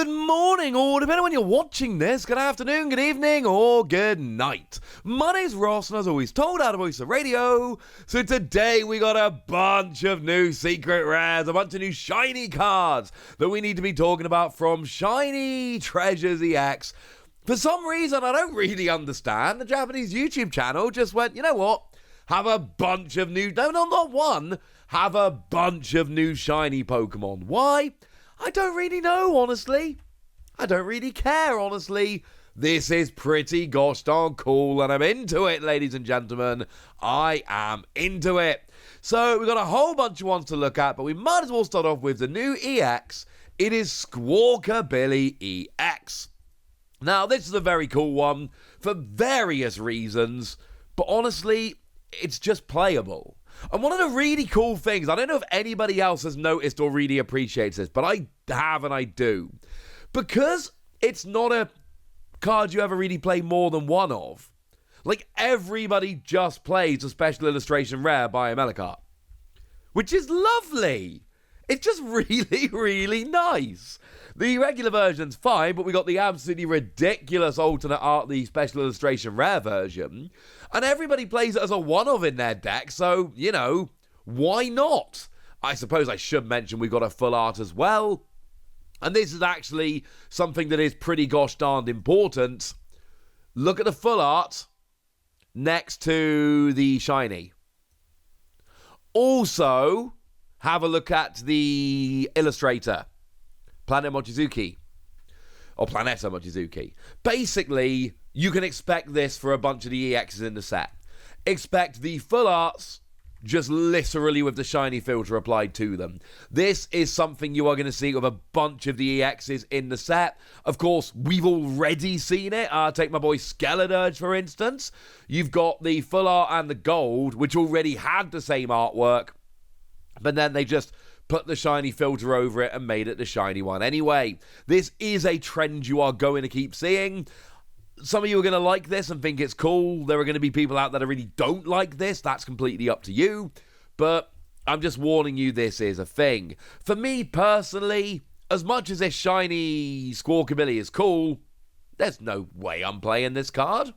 Good morning, or depending on when you're watching this, good afternoon, good evening, or good night. My name's Ross, and as always, told out of Voice of Radio. So today we got a bunch of new secret rares, a bunch of new shiny cards that we need to be talking about from Shiny Treasures EX. For some reason, I don't really understand. The Japanese YouTube channel just went, you know what? Have a bunch of new, no, not one, have a bunch of new shiny Pokemon. Why? I don't really know, honestly. I don't really care, honestly. This is pretty gosh darn cool, and I'm into it, ladies and gentlemen. I am into it. So we've got a whole bunch of ones to look at, but we might as well start off with the new EX. It is Squawkabilly EX. Now, this is a very cool one for various reasons, but honestly, it's just playable. And one of the really cool things, I don't know if anybody else has noticed or really appreciates this, but I have and I do. Because it's not a card you ever really play more than one of, like everybody just plays a special illustration rare by a Melokart, which is lovely. It's just really, really nice. The regular version's fine, but we got the absolutely ridiculous alternate art, the special illustration rare version. And everybody plays it as a one-of in their deck, so, you know, why not? I suppose I should mention we've got a full art as well. And this is actually something that is pretty gosh darned important. Look at the full art next to the shiny. Also, have a look at the illustrator, Planet Mochizuki, or Planeta Mochizuki. Basically, you can expect this for a bunch of the EXs in the set. Expect the full arts just literally with the shiny filter applied to them. This is something you are going to see with a bunch of the EXs in the set. Of course, we've already seen it. Take my boy Skeledirge, for instance. You've got the full art and the gold, which already had the same artwork, but then they just put the shiny filter over it and made it the shiny one anyway. This is a trend you are going to keep seeing. Some of you are going to like this and think it's cool. There are going to be people out there that really don't like this. That's completely up to you. But I'm just warning you, this is a thing. For me personally, as much as this shiny Squawkabilly is cool, there's no way I'm playing this card.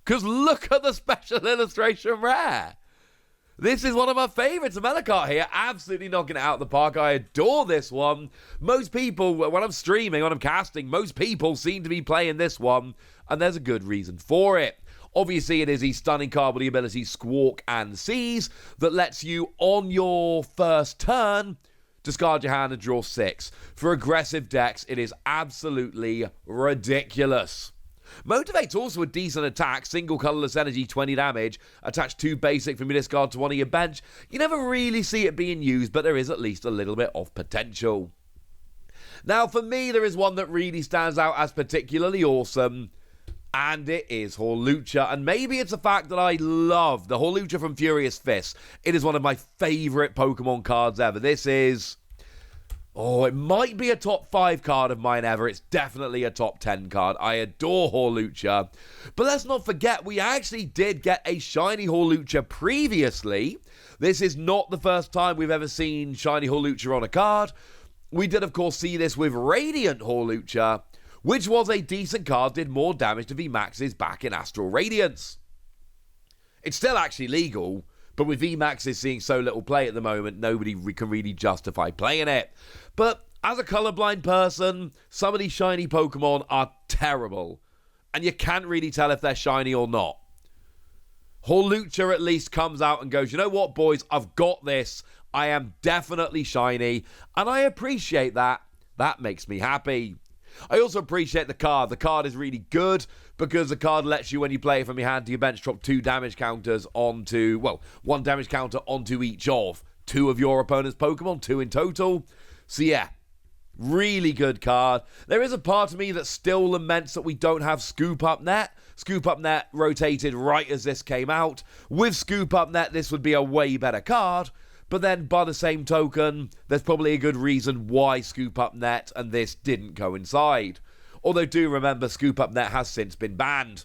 Because look at the special illustration rare. This is one of my favorites, a Melokart here, absolutely knocking it out of the park. I adore this one. Most people, when I'm streaming, when I'm casting, most people seem to be playing this one, and there's a good reason for it. Obviously, it is a stunning card with the ability Squawk and Seize that lets you, on your first turn, discard your hand and draw 6. For aggressive decks, it is absolutely ridiculous. Motivate's also a decent attack, single colourless energy, 20 damage, attach 2 basic from your discard to one of your bench. You never really see it being used, but there is at least a little bit of potential. Now, for me, there is one that really stands out as particularly awesome, and it is Hawlucha. And maybe it's the fact that I love the Hawlucha from Furious Fist. It is one of my favourite Pokemon cards ever. This is... oh, it might be a top 5 card of mine ever. It's definitely a top 10 card. I adore Hawlucha. But let's not forget, we actually did get a shiny Hawlucha previously. This is not the first time we've ever seen shiny Hawlucha on a card. We did, of course, see this with Radiant Hawlucha, which was a decent card, did more damage to VMAXs back in Astral Radiance. It's still actually legal, but with VMAXs seeing so little play at the moment, nobody can really justify playing it. But as a colorblind person, some of these shiny Pokemon are terrible, and you can't really tell if they're shiny or not. Hawlucha at least comes out and goes, you know what, boys, I've got this. I am definitely shiny, and I appreciate that. That makes me happy. I also appreciate the card. The card is really good because the card lets you, when you play it from your hand to your bench, drop 2 damage counters onto, well, 1 damage counter onto each of 2 of your opponent's Pokemon, 2 in total. So yeah, really good card. There is a part of me that still laments that we don't have Scoop Up Net. Scoop Up Net rotated right as this came out. With Scoop Up Net, this would be a way better card. But then, by the same token, there's probably a good reason why Scoop Up Net and this didn't coincide. Although do remember, Scoop Up Net has since been banned.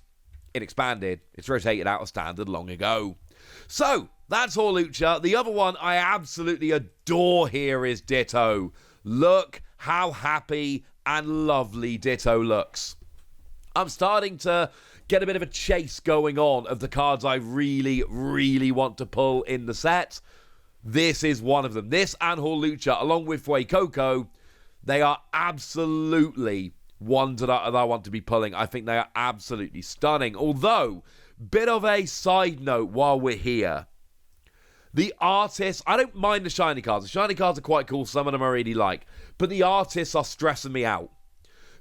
It expanded. It's rotated out of standard long ago. So, that's Hawlucha. The other one I absolutely adore here is Ditto. Look how happy and lovely Ditto looks. I'm starting to get a bit of a chase going on of the cards I really, really want to pull in the set. This is one of them. This and Hawlucha, along with Fuecoco, they are absolutely ones that I want to be pulling. I think they are absolutely stunning. Although, bit of a side note while we're here. The artists, I don't mind the shiny cards. The shiny cards are quite cool. Some of them I really like. But the artists are stressing me out.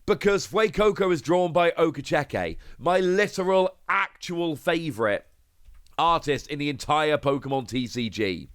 Because Fuecoco is drawn by Okacheke, my literal, actual favourite artist in the entire Pokemon TCG.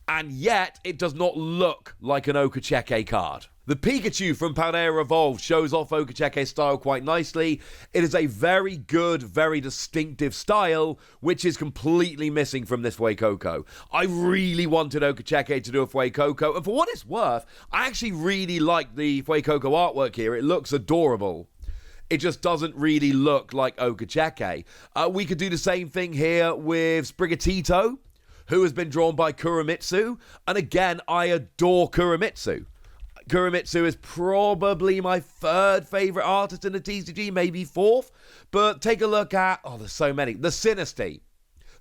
And yet, it does not look like an Okacheke card. The Pikachu from Paldea Evolved shows off Okacheke's style quite nicely. It is a very good, very distinctive style, which is completely missing from this Fuecoco. I really wanted Okacheke to do a Fuecoco, and for what it's worth, I actually really like the Fuecoco artwork here. It looks adorable. It just doesn't really look like Okacheke. We could do the same thing here with Sprigatito, who has been drawn by Kuramitsu. And again, I adore Kuramitsu. Kuramitsu is probably my third favourite artist in the TCG, maybe fourth. But take a look at, there's so many. The Sinistea.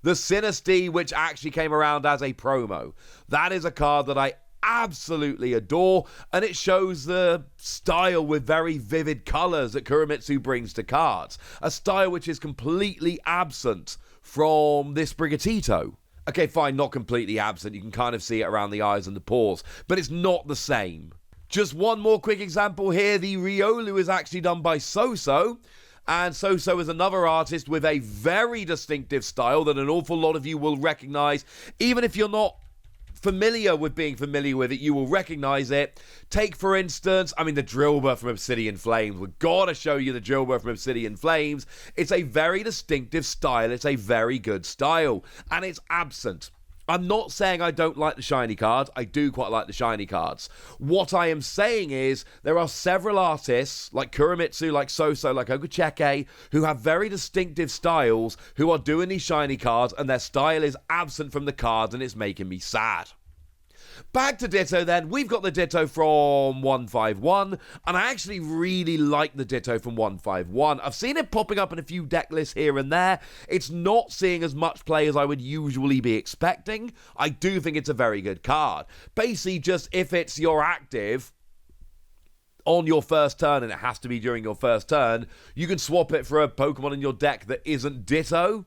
The Sinistea, which actually came around as a promo. That is a card that I absolutely adore. And it shows the style with very vivid colours that Kuramitsu brings to cards. A style which is completely absent from this Sprigatito. Okay, fine, not completely absent. You can kind of see it around the eyes and the pores. But it's not the same. Just one more quick example here. The Riolu is actually done by Soso. And Soso is another artist with a very distinctive style that an awful lot of you will recognize. Even if you're not familiar with being familiar with it, you will recognize it. Take, for instance, the Drillbur from Obsidian Flames. We've got to show you the Drillbur from Obsidian Flames. It's a very distinctive style. It's a very good style. And it's absent. I'm not saying I don't like the shiny cards. I do quite like the shiny cards. What I am saying is there are several artists like Kuramitsu, like Soso, like Okacheke, who have very distinctive styles, who are doing these shiny cards, and their style is absent from the cards, and it's making me sad. Back to Ditto then. We've got the Ditto from 151, and I actually really like the Ditto from 151. I've seen it popping up in a few deck lists here and there. It's not seeing as much play as I would usually be expecting. I do think it's a very good card. Basically, just if it's your active on your first turn, and it has to be during your first turn, you can swap it for a Pokemon in your deck that isn't Ditto.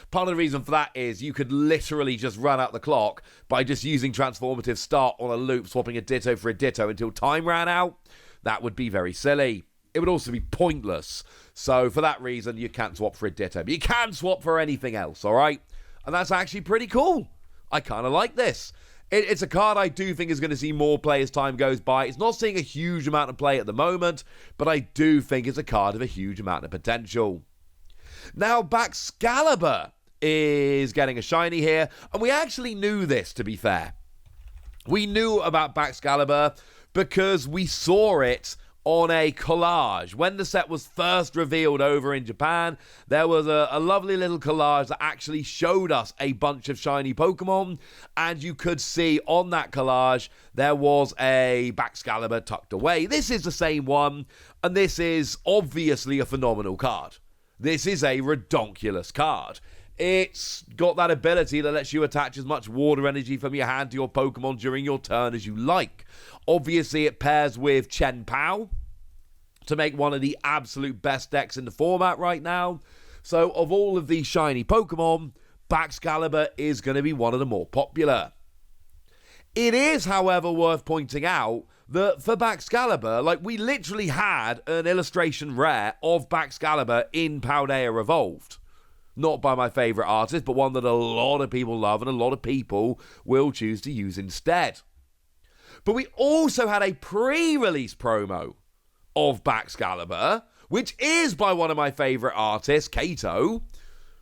Part of the reason for that is you could literally just run out the clock by just using Transformative Start on a loop, swapping a Ditto for a Ditto until time ran out. That would be very silly. It would also be pointless. So for that reason, you can't swap for a Ditto. But you can swap for anything else, all right? And that's actually pretty cool. I kind of like this. It's a card I do think is going to see more play as time goes by. It's not seeing a huge amount of play at the moment, but I do think it's a card of a huge amount of potential. Now, Baxcalibur is getting a shiny here, and we actually knew this, to be fair. We knew about Baxcalibur because we saw it on a collage. When the set was first revealed over in Japan, there was a lovely little collage that actually showed us a bunch of shiny Pokemon, and you could see on that collage there was a Baxcalibur tucked away. This is the same one, and this is obviously a phenomenal card. This is a redonkulous card. It's got that ability that lets you attach as much water energy from your hand to your Pokemon during your turn as you like. Obviously, it pairs with Chen Pao to make one of the absolute best decks in the format right now. So, of all of these shiny Pokemon, Baxcalibur is going to be one of the more popular. It is, however, worth pointing out that for Baxcalibur, we literally had an illustration rare of Baxcalibur in Paldea Evolved. Not by my favourite artist, but one that a lot of people love and a lot of people will choose to use instead. But we also had a pre-release promo of Baxcalibur, which is by one of my favourite artists, Kato,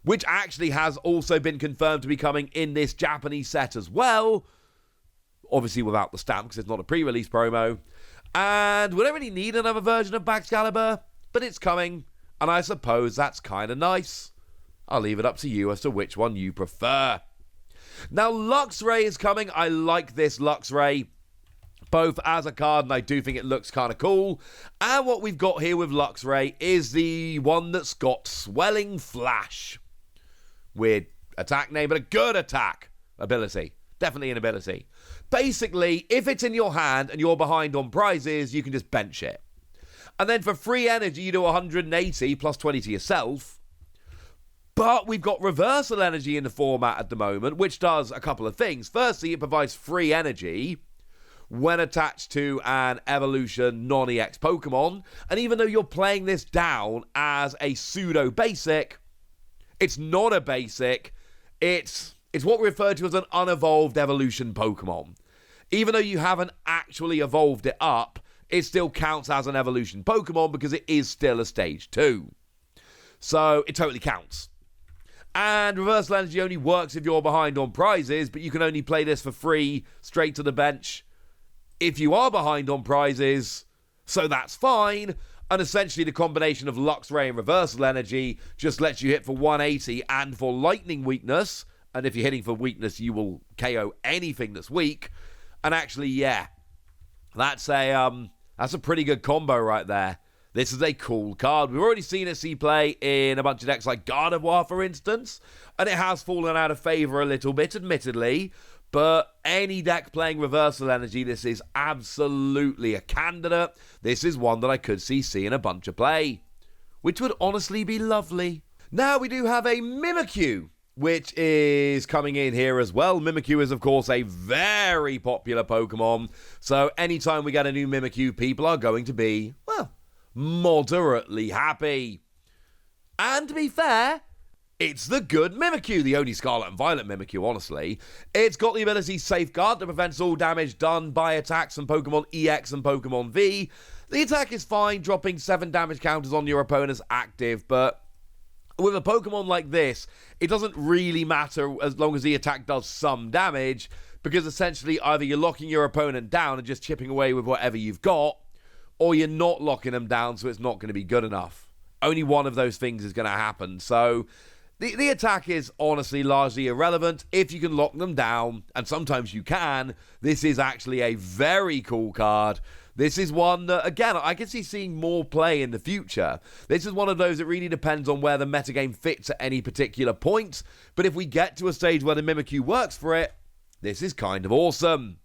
which actually has also been confirmed to be coming in this Japanese set as well. Obviously without the stamp, because it's not a pre-release promo. And we don't really need another version of Baxcalibur, but it's coming, and I suppose that's kind of nice. I'll leave it up to you as to which one you prefer. Now, Luxray is coming. I like this Luxray. both as a card, and I do think it looks kind of cool. And what we've got here with Luxray is the one that's got Swelling Flash. Weird attack name, but a good attack ability. Definitely an ability. Basically, if it's in your hand and you're behind on prizes, you can just bench it. And then for free energy, you do 180 plus 20 to yourself. But we've got reversal energy in the format at the moment, which does a couple of things. Firstly, it provides free energy when attached to an evolution non-EX Pokemon. And even though you're playing this down as a pseudo-basic, it's not a basic. It's what we refer to as an unevolved evolution Pokemon. Even though you haven't actually evolved it up, it still counts as an evolution Pokemon because it is still a stage 2. So it totally counts. And reversal energy only works if you're behind on prizes, but you can only play this for free straight to the bench if you are behind on prizes, so that's fine. And essentially the combination of Luxray and reversal energy just lets you hit for 180 and for lightning weakness. And if you're hitting for weakness, you will KO anything that's weak. And actually, yeah, that's a pretty good combo right there. This is a cool card. We've already seen it see play in a bunch of decks like Gardevoir, for instance. And it has fallen out of favor a little bit, admittedly. But any deck playing reversal energy, this is absolutely a candidate. This is one that I could see seeing a bunch of play, which would honestly be lovely. Now we do have a Mimikyu, which is coming in here as well. Mimikyu is, of course, a very popular Pokemon. So anytime we get a new Mimikyu, people are going to be, well, moderately happy. And to be fair, it's the good Mimikyu, the only Scarlet and Violet Mimikyu, honestly. It's got the ability Safeguard that prevents all damage done by attacks from Pokemon EX and Pokemon V. The attack is fine, dropping 7 damage counters on your opponent's active, but with a Pokemon like this, it doesn't really matter as long as the attack does some damage, because essentially either you're locking your opponent down and just chipping away with whatever you've got, or you're not locking them down, so it's not going to be good enough. Only one of those things is going to happen, so The attack is honestly largely irrelevant if you can lock them down, and sometimes you can. This is actually a very cool card. This is one that, again, I can see seeing more play in the future. This is one of those that really depends on where the metagame fits at any particular point, but if we get to a stage where the Mimikyu works for it, this is kind of awesome.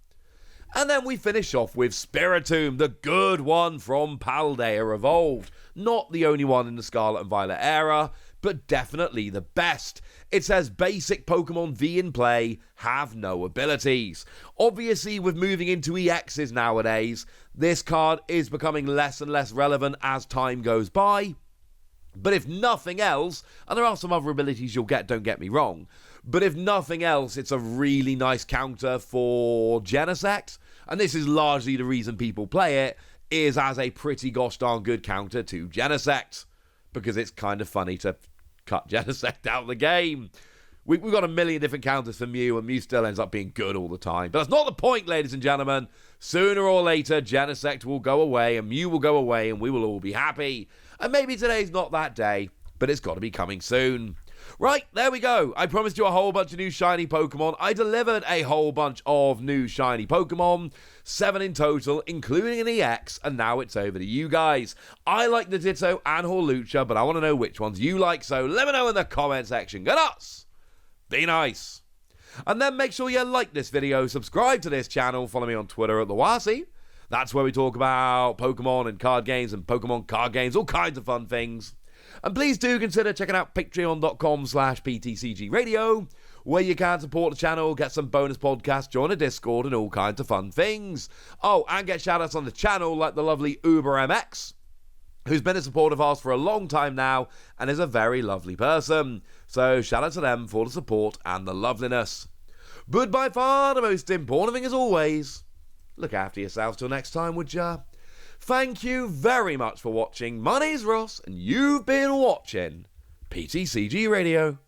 And then we finish off with Spiritomb, the good one from Paldea Evolved. Not the only one in the Scarlet and Violet era, but definitely the best. It says basic Pokemon V in play have no abilities. Obviously, with moving into EXs nowadays, this card is becoming less and less relevant as time goes by. But if nothing else, and there are some other abilities you'll get, don't get me wrong, but if nothing else, it's a really nice counter for Genesect, and this is largely the reason people play it, is as a pretty gosh darn good counter to Genesect, because it's kind of funny to cut Genesect out of the game. We've got a million different counters for Mew, and Mew still ends up being good all the time. But that's not the point, ladies and gentlemen. Sooner or later, Genesect will go away, and Mew will go away, and we will all be happy. And maybe today's not that day, but it's got to be coming soon. Right, there we go. I promised you a whole bunch of new shiny Pokemon. I delivered a whole bunch of new shiny Pokemon. 7 in total, including an EX, and now it's over to you guys. I like the Ditto and Hawlucha, but I want to know which ones you like, so let me know in the comment section. Go nuts! Be nice. And then make sure you like this video, subscribe to this channel, follow me on Twitter at TheWasi. That's where we talk about Pokemon and card games and Pokemon card games, all kinds of fun things. And please do consider checking out patreon.com/PTCG Radio, where you can support the channel, get some bonus podcasts, join a Discord, and all kinds of fun things. Oh, and get shoutouts on the channel like the lovely UberMX, who's been a supporter of ours for a long time now, and is a very lovely person. So shout out to them for the support and the loveliness. But by far the most important thing as always, look after yourselves till next time, would ya? Thank you very much for watching. My name's Ross, and you've been watching PTCG Radio.